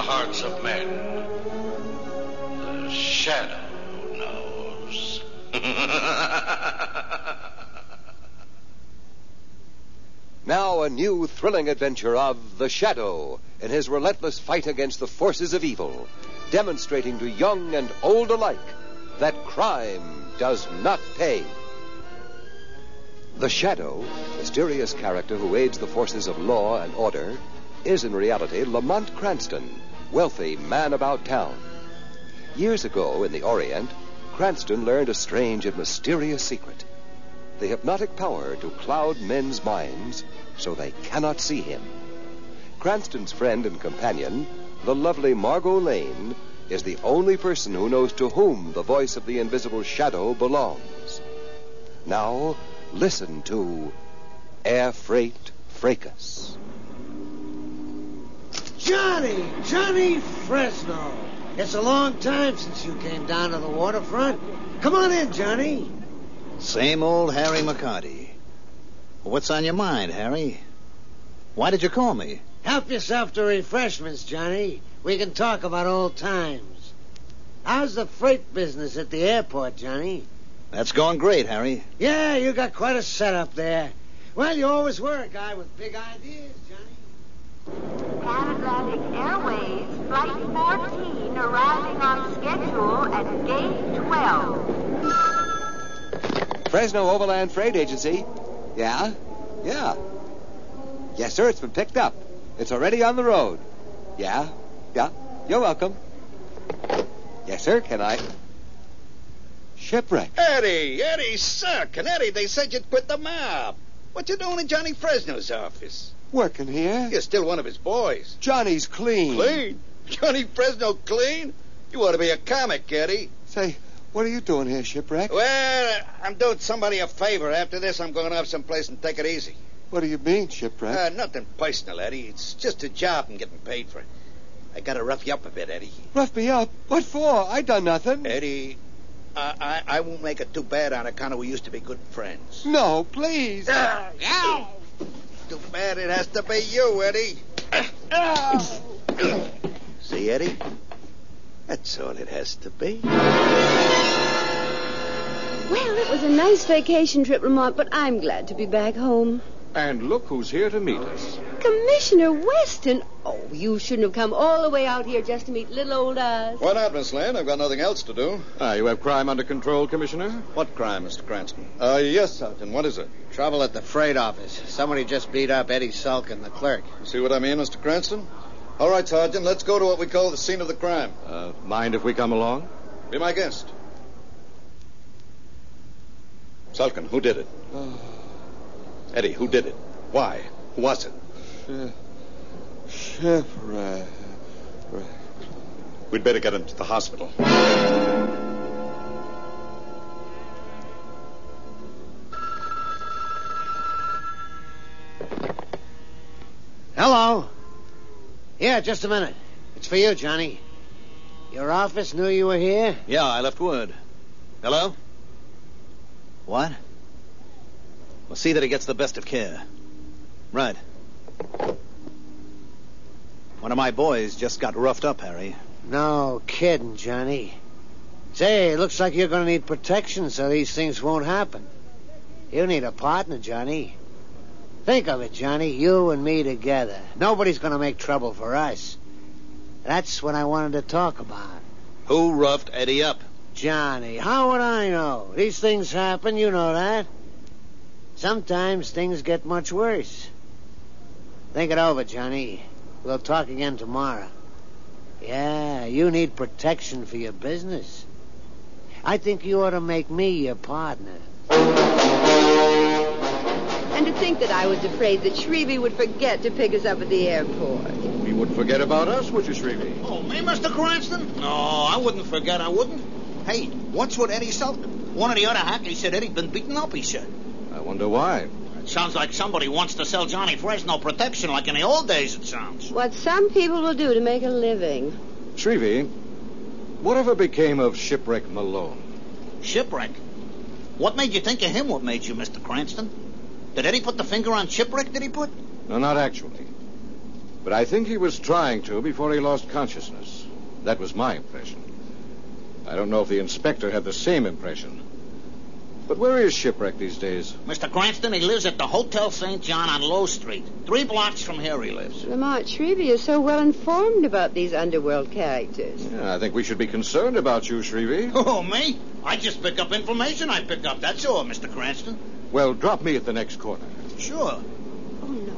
hearts of men. The shadow knows. Now a new thrilling adventure of The Shadow in his relentless fight against the forces of evil, demonstrating to young and old alike that crime does not pay. The Shadow, mysterious character who aids the forces of law and order, is in reality Lamont Cranston, wealthy man about town. Years ago in the Orient, Cranston learned a strange and mysterious secret. The hypnotic power to cloud men's minds so they cannot see him. Cranston's friend and companion, the lovely Margo Lane, is the only person who knows to whom the voice of the invisible shadow belongs. Now, listen to Air Freight Fracas. Johnny Fresno. It's a long time since you came down to the waterfront. Come on in, Johnny. Same old Harry McCarty. What's on your mind, Harry? Why did you call me? Help yourself to refreshments, Johnny. We can talk about old times. How's the freight business at the airport, Johnny? That's going great, Harry. Yeah, you got quite a setup there. Well, you always were a guy with big ideas, Johnny. Pan-Atlantic Airways, Flight 14, arriving on schedule at Gate 12. Fresno Overland Freight Agency. Yeah? Yeah. Yes, sir, it's been picked up. It's already on the road. Yeah? Yeah. You're welcome. Yes, sir, can I... Shipwreck. Eddie, suck. And Eddie, they said you'd quit the mob. What you doing in Johnny Fresno's office? Working here. You're still one of his boys. Johnny's clean. Clean? Johnny Fresno clean? You ought to be a comic, Eddie. Say, what are you doing here, Shipwreck? Well, I'm doing somebody a favor. After this, I'm going off someplace and take it easy. What do you mean, Shipwreck? Nothing personal, Eddie. It's just a job and getting paid for it. I gotta rough you up a bit, Eddie. Rough me up? What for? I done nothing. Eddie, I won't make it too bad on account of we used to be good friends. No, please. Too bad it has to be you, Eddie. See, Eddie? That's all it has to be. Well, it was a nice vacation trip, Lamont, but I'm glad to be back home. And look who's here to meet us. Commissioner Weston. Oh, you shouldn't have come all the way out here just to meet little old us. Why not, Miss Lane? I've got nothing else to do. You have crime under control, Commissioner? What crime, Mr. Cranston? Yes, Sergeant. What is it? Trouble at the freight office. Somebody just beat up Eddie Sulkin, the clerk. See what I mean, Mr. Cranston? All right, Sergeant, let's go to what we call the scene of the crime. Mind if we come along? Be my guest. Sulkin, who did it? Eddie, who did it? Why? Who was it? Shipwreck. We'd better get him to the hospital. Hello. Yeah, just a minute. It's for you, Johnny. Your office knew you were here? Yeah, I left word. Hello? What? Well, see that he gets the best of care. Right. One of my boys just got roughed up, Harry. No kidding, Johnny. Say, it looks like you're going to need protection so these things won't happen. You need a partner, Johnny. Think of it, Johnny. You and me together. Nobody's going to make trouble for us. That's what I wanted to talk about. Who roughed Eddie up? Johnny, how would I know? These things happen, you know that. Sometimes things get much worse. Think it over, Johnny. We'll talk again tomorrow. Yeah, you need protection for your business. I think you ought to make me your partner. And to think that I was afraid that Shrevey would forget to pick us up at the airport. He wouldn't forget about us, would you, Shrevey? Oh, me, Mr. Cranston? No, I wouldn't forget, I wouldn't. Hey, what's with Eddie Sulkin? One of the other hackies said Eddie'd been beaten up, he said. I wonder why. It sounds like somebody wants to sell Johnny Fresno protection like in the old days, it sounds. What some people will do to make a living. Shrevey, whatever became of Shipwreck Malone? Shipwreck? What made you think of him? What made you, Mr. Cranston? Did Eddie put the finger on Shipwreck, did he put? No, not actually. But I think he was trying to before he lost consciousness. That was my impression. I don't know if the inspector had the same impression. But where is Shipwreck these days? Mr. Cranston, he lives at the Hotel St. John on Low Street. 3 blocks from here he lives. Lamont Shrevey is so well informed about these underworld characters. Yeah, I think we should be concerned about you, Shrevey. Oh, me? I just pick up information I pick up. That's all, Mr. Cranston. Well, drop me at the next corner. Sure. Oh, no.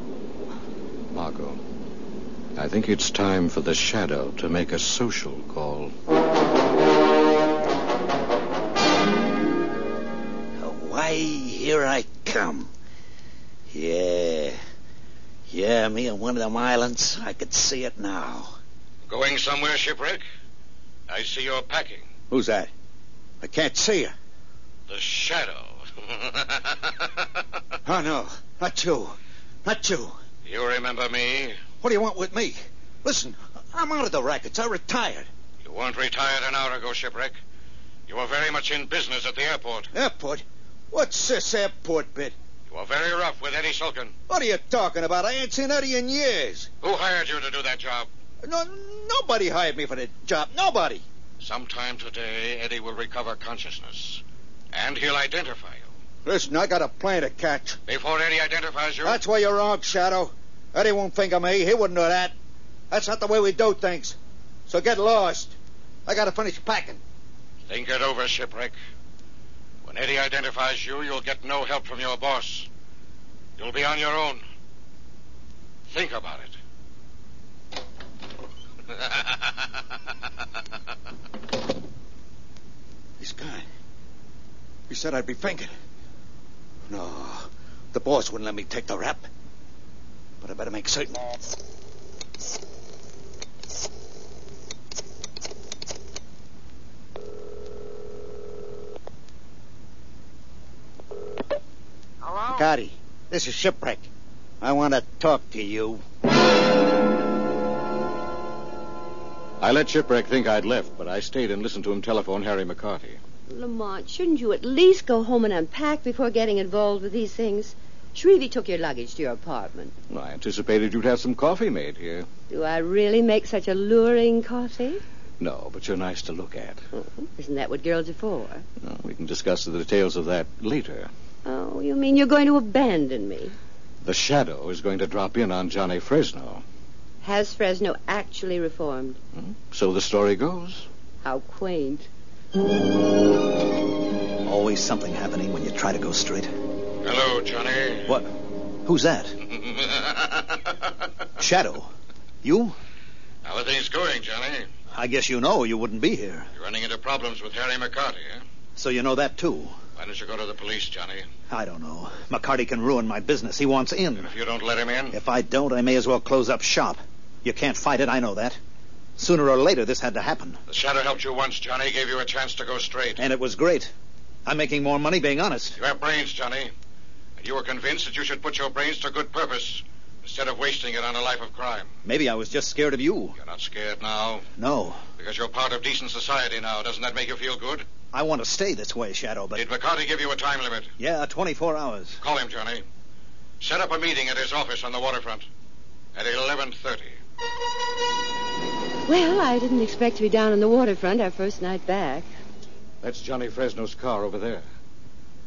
Margo, I think it's time for the Shadow to make a social call. Why, here I come. Yeah, me on one of them islands. I could see it now. Going somewhere, Shipwreck? I see you're packing. Who's that? I can't see you. The Shadow. Oh, no, not you. Not you. You remember me? What do you want with me? Listen, I'm out of the rackets. I retired. You weren't retired an hour ago, Shipwreck. You were very much in business at the airport. Airport? What's this airport bit? You were very rough with Eddie Sulkin. What are you talking about? I ain't seen Eddie in years. Who hired you to do that job? No, nobody hired me for the job. Nobody. Sometime today, Eddie will recover consciousness. And he'll identify you. Listen, I got a plane to catch. Before Eddie identifies you? That's where you're wrong, Shadow. Eddie won't think of me. He wouldn't do that. That's not the way we do things. So get lost. I gotta finish packing. Think it over, Shipwreck. When Eddie identifies you, you'll get no help from your boss. You'll be on your own. Think about it. He's gone. He said I'd be thinking. No, the boss wouldn't let me take the rap. But I better make certain. Hello? Gotti, this is Shipwreck. I want to talk to you. I let Shipwreck think I'd left, but I stayed and listened to him telephone Harry McCarty. Lamont, shouldn't you at least go home and unpack before getting involved with these things? Shrevey took your luggage to your apartment. Well, I anticipated you'd have some coffee made here. Do I really make such alluring coffee? No, but you're nice to look at. Isn't that what girls are for? No, we can discuss the details of that later. Oh, you mean you're going to abandon me? The Shadow is going to drop in on Johnny Fresno. Has Fresno actually reformed? So the story goes. How quaint. Always something happening when you try to go straight. Hello, Johnny. What? Who's that? Shadow. You? How are things going, Johnny? I guess you know you wouldn't be here. You're running into problems with Harry McCarty, eh? So you know that, too? Why don't you go to the police, Johnny? I don't know. McCarty can ruin my business. He wants in. And if you don't let him in? If I don't, I may as well close up shop. You can't fight it, I know that. Sooner or later, this had to happen. The Shadow helped you once, Johnny. Gave you a chance to go straight. And it was great. I'm making more money being honest. You have brains, Johnny. And you were convinced that you should put your brains to good purpose instead of wasting it on a life of crime. Maybe I was just scared of you. You're not scared now? No. Because you're part of decent society now. Doesn't that make you feel good? I want to stay this way, Shadow, but... Did McCarty give you a time limit? Yeah, 24 hours. Call him, Johnny. Set up a meeting at his office on the waterfront at 11:30. Well, I didn't expect to be down on the waterfront our first night back. That's Johnny Fresno's car over there.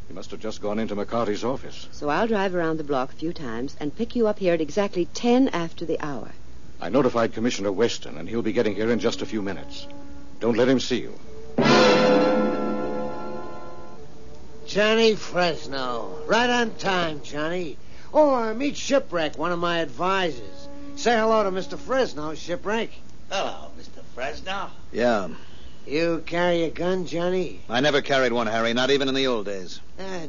He must have just gone into McCarty's office. So I'll drive around the block a few times and pick you up here at exactly 10 after the hour. I notified Commissioner Weston, and he'll be getting here in just a few minutes. Don't let him see you. Johnny Fresno. Right on time, Johnny. Oh, meet Shipwreck, one of my advisors. Say hello to Mr. Fresno, Shipwreck. Hello, Mr. Fresno. Yeah. You carry a gun, Johnny? I never carried one, Harry, not even in the old days.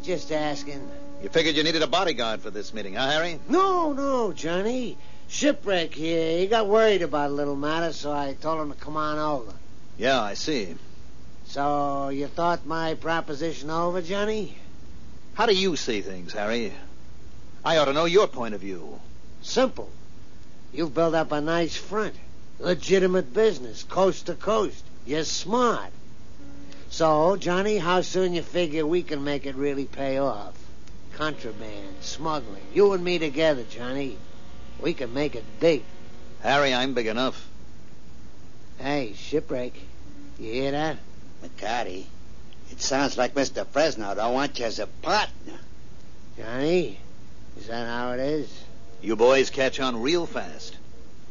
Just asking. You figured you needed a bodyguard for this meeting, huh, Harry? No, Johnny. Shipwreck here. He got worried about a little matter, so I told him to come on over. Yeah, I see. So you thought my proposition over, Johnny? How do you see things, Harry? I ought to know your point of view. Simple. You've built up a nice front. Legitimate business, coast to coast. You're smart. So, Johnny, how soon you figure we can make it really pay off? Contraband, smuggling. You and me together, Johnny. We can make it big. Harry, I'm big enough. Hey, Shipwreck, you hear that? McCarty, it sounds like Mr. Fresno don't want you as a partner. Johnny, is that how it is? You boys catch on real fast.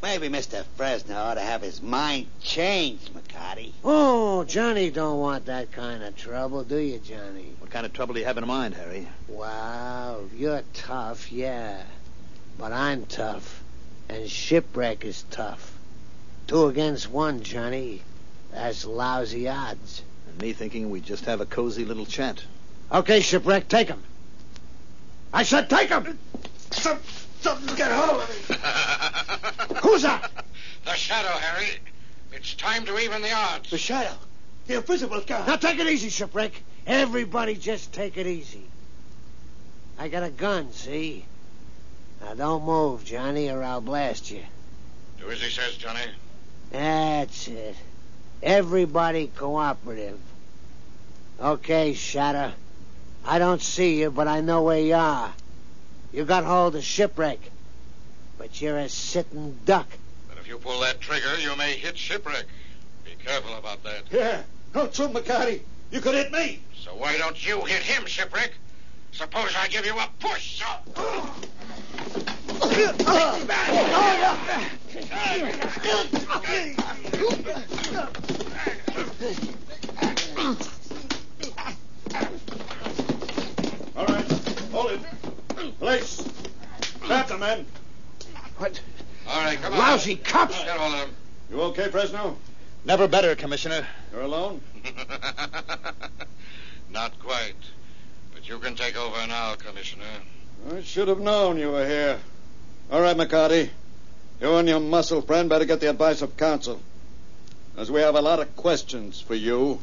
Maybe Mr. Fresno ought to have his mind changed, McCarty. Oh, Johnny don't want that kind of trouble, do you, Johnny? What kind of trouble do you have in mind, Harry? Wow, you're tough, yeah. But I'm tough, and Shipwreck is tough. 2 against 1, Johnny. That's lousy odds. And me thinking we'd just have a cozy little chat. Okay, Shipwreck, take him. I said take him! Something get hold of me. Who's that? The Shadow, Harry. It's time to even the odds. The Shadow. The invisible guy. Now take it easy, Shipwreck. Everybody just take it easy. I got a gun, see? Now don't move, Johnny, or I'll blast you. Do as he says, Johnny. That's it. Everybody cooperative. Okay, Shadow. I don't see you, but I know where you are. You got hold of Shipwreck, but you're a sitting duck. But if you pull that trigger, you may hit Shipwreck. Be careful about that. Yeah, don't shoot, McCarty. You could hit me. So why don't you hit him, Shipwreck? Suppose I give you a push. All right, hold it. Police, grab the men. What? All right, come on. Lousy cops! Get all of them. You okay, Fresno? Never better, Commissioner. You're alone? Not quite. But you can take over now, Commissioner. I should have known you were here. All right, McCarty. You and your muscle friend better get the advice of counsel, as we have a lot of questions for you.